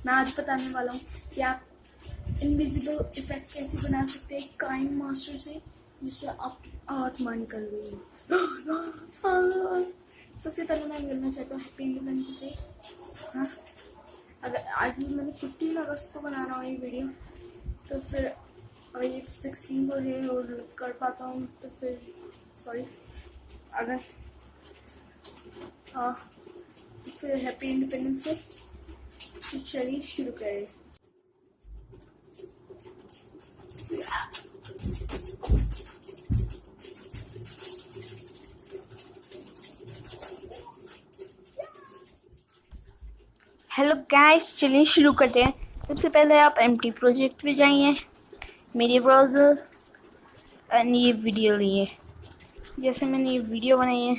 मैं आज बताने वाला हूँ कि आप इनविजिबल इफेक्ट कैसे बना सकते हैं काइन मास्टर से, जिससे आप आत्मा निकल गई है। सबसे पहले मैं मिलना चाहता हूँ हैप्पी इंडिपेंडेंस डे। हाँ, अगर आज ही मैंने 15 अगस्त को बना रहा हूँ ये वीडियो, तो फिर अगर ये 16 को है और कर पाता हूँ तो फिर सॉरी, अगर हाँ तो फिर हैप्पी इंडिपेंडेंस डे। तो चलिए शुरू करें। हेलो गाइस, चलिए शुरू करते हैं। सबसे पहले आप एम्प्टी प्रोजेक्ट पे जाइए, मेरे ब्राउज़र, एंड ये वीडियो लिए। जैसे मैंने ये वीडियो बनाई है,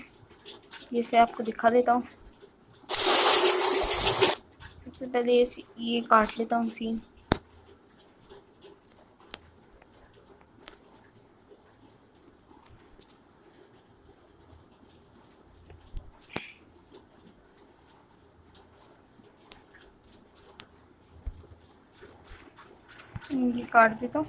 जैसे आपको दिखा देता हूँ। सबसे पहले ये काट लेता हूँ सीन। ये काट देता हूँ।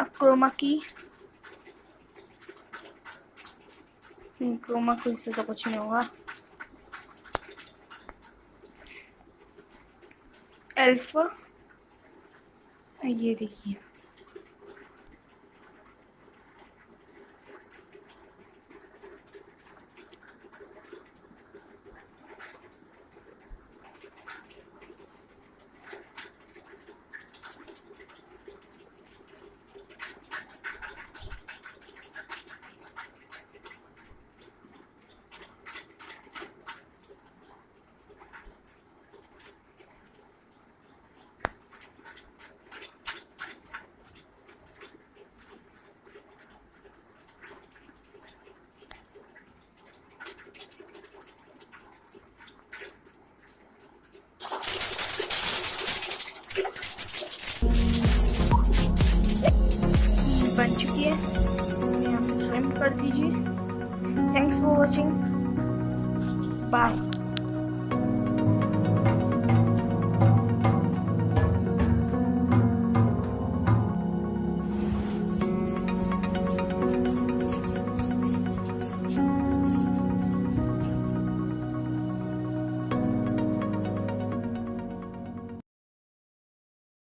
अब क्रोमा की इससे तो कुछ नहीं होगा। अल्फा, ये देखिए, बन चुकी है। यहाँ से ट्रिम कर दीजिए। Thanks for watching, bye.